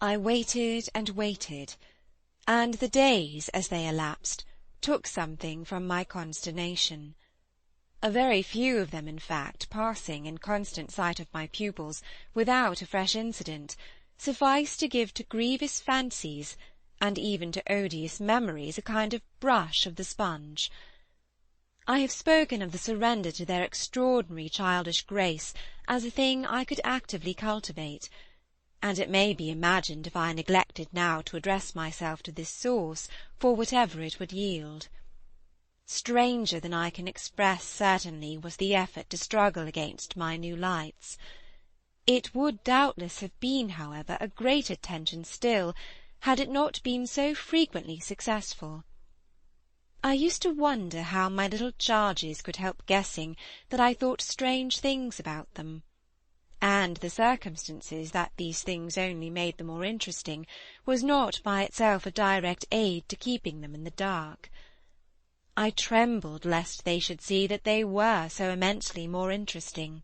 I waited and waited, and the days, as they elapsed, took something from my consternation. A very few of them, in fact, passing in constant sight of my pupils, without a fresh incident, sufficed to give to grievous fancies, and even to odious memories, a kind of brush of the sponge. I have spoken of the surrender to their extraordinary childish grace as a thing I could actively cultivate, and it may be imagined if I neglected now to address myself to this source for whatever it would yield. Stranger than I can express certainly was the effort to struggle against my new lights. It would doubtless have been, however, a greater tension still, had it not been so frequently successful. I used to wonder how my little charges could help guessing that I thought strange things about them, and the circumstances that these things only made the more interesting was not by itself a direct aid to keeping them in the dark. I trembled lest they should see that they were so immensely more interesting.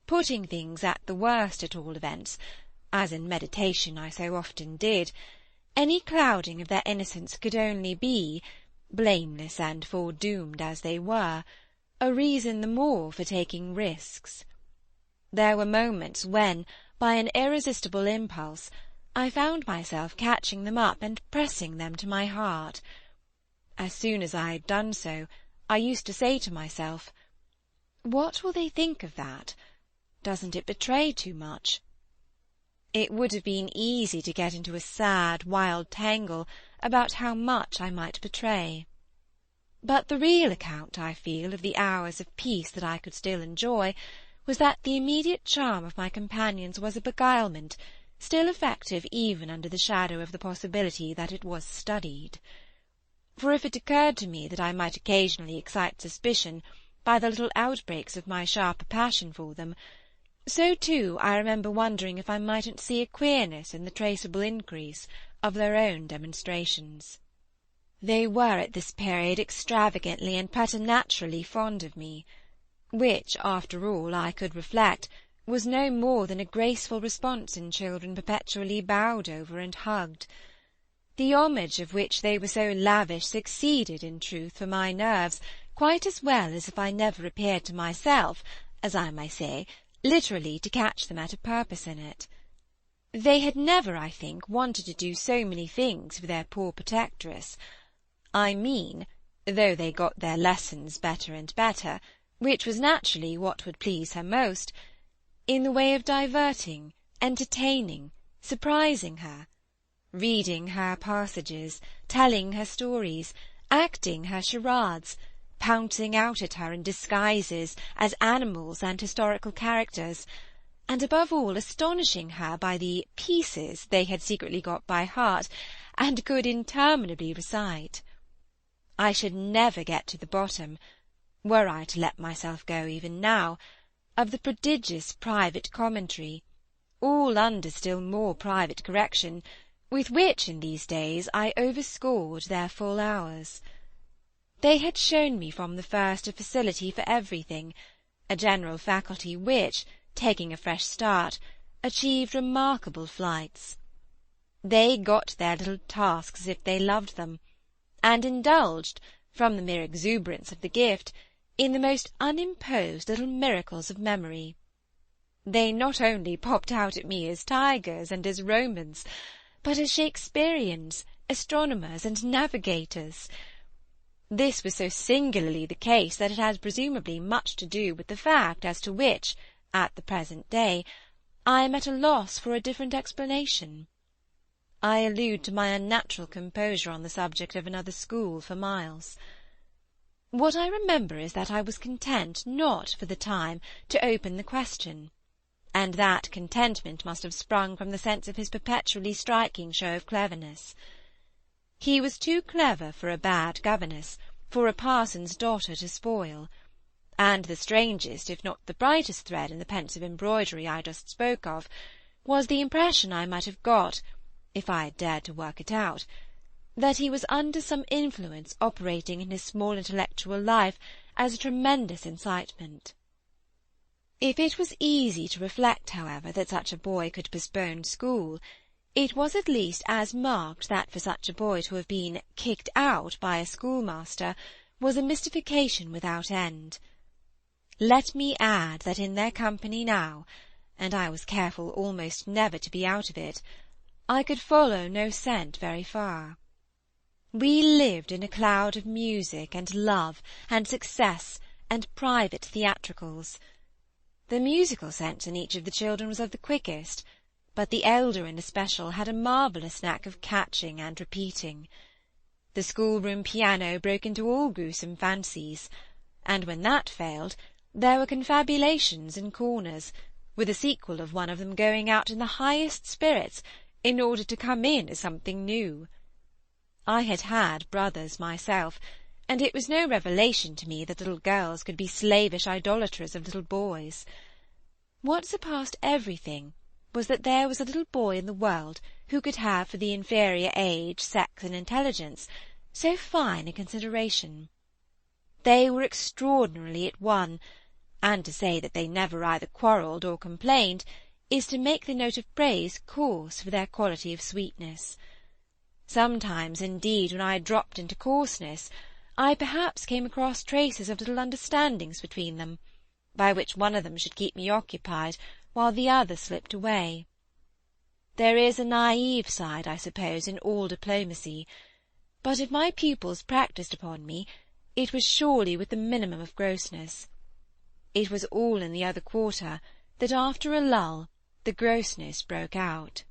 Putting things at the worst at all events, as in meditation I so often did, any clouding of their innocence could only be, blameless and foredoomed as they were, a reason the more for taking risks. There were moments when, by an irresistible impulse, I found myself catching them up and pressing them to my heart. As soon as I had done so, I used to say to myself, "What will they think of that? Doesn't it betray too much?" It would have been easy to get into a sad, wild tangle about how much I might betray. But the real account, I feel, of the hours of peace that I could still enjoy was that the immediate charm of my companions was a beguilement, still effective even under the shadow of the possibility that it was studied. For if it occurred to me that I might occasionally excite suspicion by the little outbreaks of my sharper passion for them, so too I remember wondering if I mightn't see a queerness in the traceable increase of their own demonstrations. They were at this period extravagantly and preternaturally fond of me, which, after all, I could reflect, was no more than a graceful response in children perpetually bowed over and hugged. The homage of which they were so lavish succeeded, in truth, for my nerves, quite as well as if I never appeared to myself, as I may say, literally to catch them at a purpose in it. They had never, I think, wanted to do so many things for their poor protectress. I mean, though they got their lessons better and better, which was naturally what would please her most, in the way of diverting, entertaining, surprising her, reading her passages, telling her stories, acting her charades, pouncing out at her in disguises as animals and historical characters, and above all astonishing her by the pieces they had secretly got by heart, and could interminably recite. I should never get to the bottom, were I to let myself go even now, of the prodigious private commentary, all under still more private correction, with which in these days I overscored their full hours. They had shown me from the first a facility for everything, a general faculty which, taking a fresh start, achieved remarkable flights. They got their little tasks as if they loved them, and indulged, from the mere exuberance of the gift, in the most unimposed little miracles of memory. They not only popped out at me as tigers and as Romans, but as Shakespearians, astronomers, and navigators. This was so singularly the case that it has presumably much to do with the fact as to which, at the present day, I am at a loss for a different explanation. I allude to my unnatural composure on the subject of another school for miles. What I remember is that I was content not, for the time, to open the question, and that contentment must have sprung from the sense of his perpetually striking show of cleverness. He was too clever for a bad governess, for a parson's daughter to spoil, and the strangest, if not the brightest thread in the pensive embroidery I just spoke of, was the impression I might have got, if I had dared to work it out, that he was under some influence operating in his small intellectual life as a tremendous incitement. If it was easy to reflect, however, that such a boy could postpone school, It was at least as marked that for such a boy to have been kicked out by a schoolmaster was a mystification without end. Let me add that in their company now, and I was careful almost never to be out of it, I could follow no scent very far. We lived in a cloud of music and love and success and private theatricals. The musical sense in each of the children was of the quickest, but the elder in especial had a marvellous knack of catching and repeating. The schoolroom piano broke into all gruesome fancies, and when that failed, there were confabulations in corners, with a sequel of one of them going out in the highest spirits in order to come in as something new. I had had brothers myself, and it was no revelation to me that little girls could be slavish idolaters of little boys. What surpassed everything was that there was a little boy in the world who could have for the inferior age, sex, and intelligence so fine a consideration. They were extraordinarily at one, and to say that they never either quarrelled or complained is to make the note of praise coarse for their quality of sweetness. Sometimes, indeed, when I dropped into coarseness, I perhaps came across traces of little understandings between them, by which one of them should keep me occupied while the other slipped away. There is a naive side, I suppose, in all diplomacy, but if my pupils practised upon me, it was surely with the minimum of grossness. It was all in the other quarter that after a lull the grossness broke out.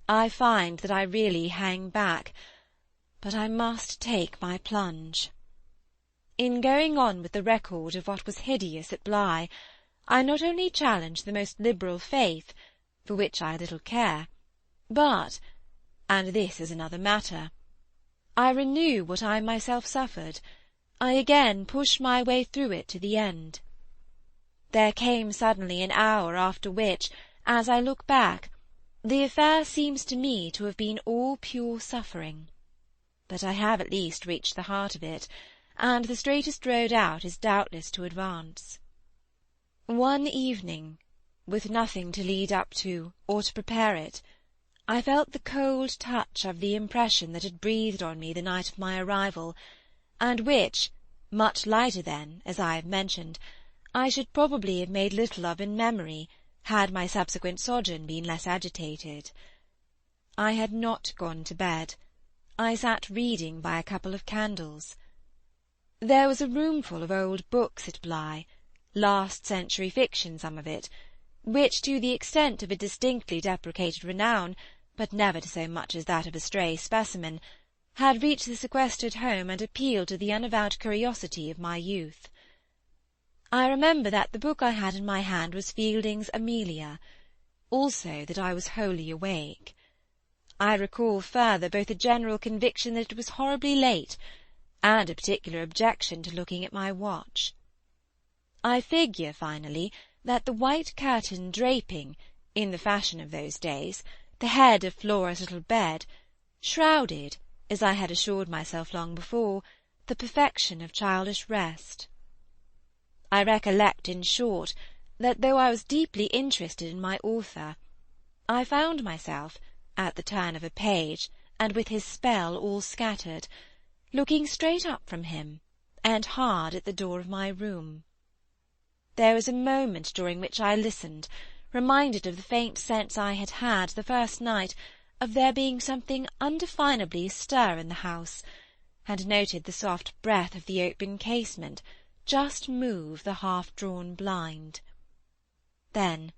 I find that I really hang back, but I must take my plunge. In going on with the record of what was hideous at Bligh, I not only challenge the most liberal faith, for which I little care, but, and this is another matter, I renew what I myself suffered, I again push my way through it to the end. There came suddenly an hour after which, as I look back, the affair seems to me to have been all pure suffering. But I have at least reached the heart of it, and the straightest road out is doubtless to advance. One evening, with nothing to lead up to or to prepare it, I felt the cold touch of the impression that had breathed on me the night of my arrival, and which, much lighter then, as I have mentioned, I should probably have made little of in memory, had my subsequent sojourn been less agitated. I had not gone to bed. I sat reading by a couple of candles. There was a roomful of old books at Bligh, last-century fiction some of it, which to the extent of a distinctly deprecated renown, but never to so much as that of a stray specimen, had reached the sequestered home and appealed to the unavowed curiosity of my youth. I remember that the book I had in my hand was Fielding's Amelia, also that I was wholly awake. I recall further both a general conviction that it was horribly late, and a particular objection to looking at my watch. I figure, finally, that the white curtain draping, in the fashion of those days, the head of Flora's little bed, shrouded, as I had assured myself long before, the perfection of childish rest. I recollect, in short, that though I was deeply interested in my author, I found myself, at the turn of a page, and with his spell all scattered, looking straight up from him, and hard at the door of my room. There was a moment during which I listened, reminded of the faint sense I had had the first night of there being something undefinably astir in the house, and noted the soft breath of the open casement just move the half-drawn blind. Then,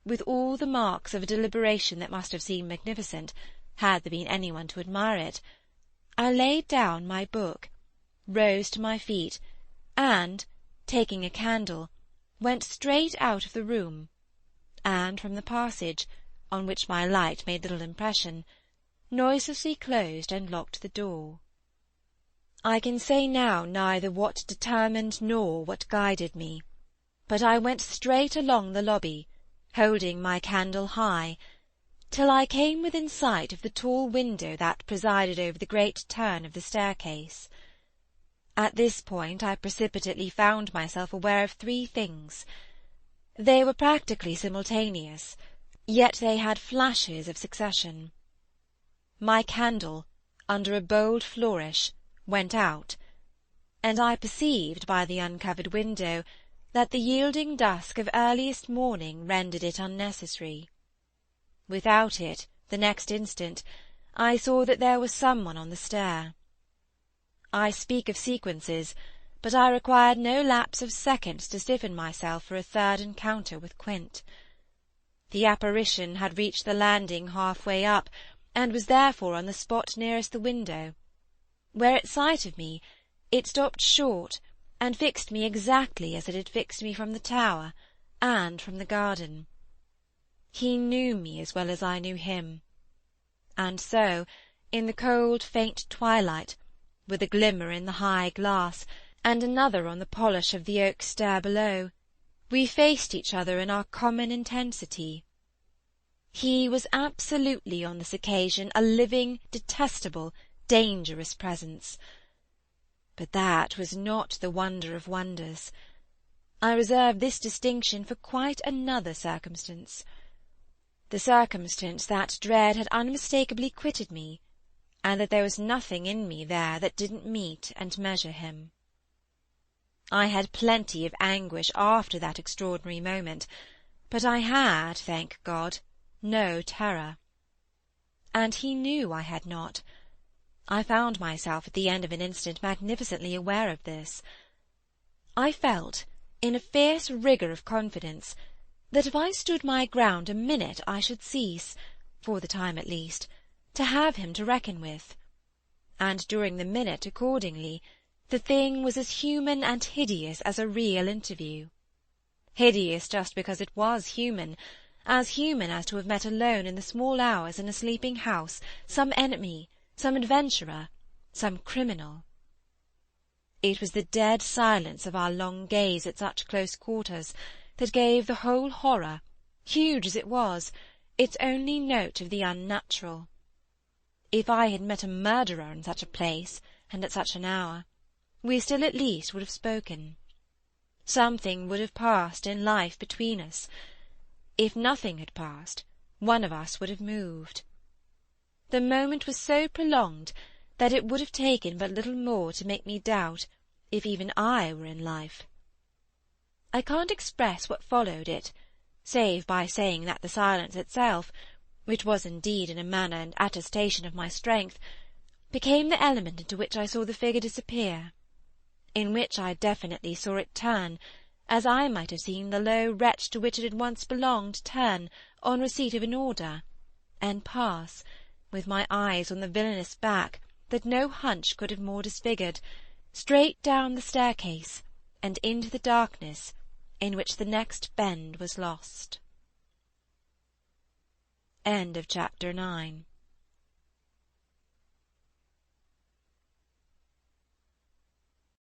with all the marks of a deliberation that must have seemed magnificent, had there been any one to admire it, I laid down my book, rose to my feet, and, taking a candle, went straight out of the room, and from the passage, on which my light made little impression, noiselessly closed and locked the door. I can say now neither what determined nor what guided me, but I went straight along the lobby, holding my candle high, till I came within sight of the tall window that presided over the great turn of the staircase. At this point I precipitately found myself aware of three things. They were practically simultaneous, yet they had flashes of succession. My candle, under a bold flourish, went out, and I perceived by the uncovered window that the yielding dusk of earliest morning rendered it unnecessary. Without it, the next instant, I saw that there was some one on the stair. I speak of sequences, but I required no lapse of seconds to stiffen myself for a third encounter with Quint. The apparition had reached the landing half-way up, and was therefore on the spot nearest the window, where at sight of me it stopped short and fixed me exactly as it had fixed me from the tower and from the garden. He knew me as well as I knew him, and so, in the cold faint twilight, with a glimmer in the high glass, and another on the polish of the oak stair below, we faced each other in our common intensity. He was absolutely on this occasion a living, detestable, dangerous presence. But that was not the wonder of wonders. I reserve this distinction for quite another circumstance. The circumstance that dread had unmistakably quitted me, and that there was nothing in me there that didn't meet and measure him. I had plenty of anguish after that extraordinary moment, but I had, thank God, no terror. And he knew I had not. I found myself at the end of an instant magnificently aware of this. I felt, in a fierce rigour of confidence, that if I stood my ground a minute I should cease, for the time at least, to have him to reckon with, and during the minute, accordingly, the thing was as human and hideous as a real interview. Hideous just because it was human as to have met alone in the small hours in a sleeping house some enemy, some adventurer, some criminal. It was the dead silence of our long gaze at such close quarters that gave the whole horror, huge as it was, its only note of the unnatural. If I had met a murderer in such a place and at such an hour, we still at least would have spoken. Something would have passed in life between us. If nothing had passed, one of us would have moved. The moment was so prolonged that it would have taken but little more to make me doubt if even I were in life. I can't express what followed it, save by saying that the silence itself, which was indeed in a manner an attestation of my strength, became the element into which I saw the figure disappear, in which I definitely saw it turn, as I might have seen the low wretch to which it had once belonged turn on receipt of an order, and pass, with my eyes on the villainous back that no hunch could have more disfigured, straight down the staircase and into the darkness in which the next bend was lost. End of Chapter 9.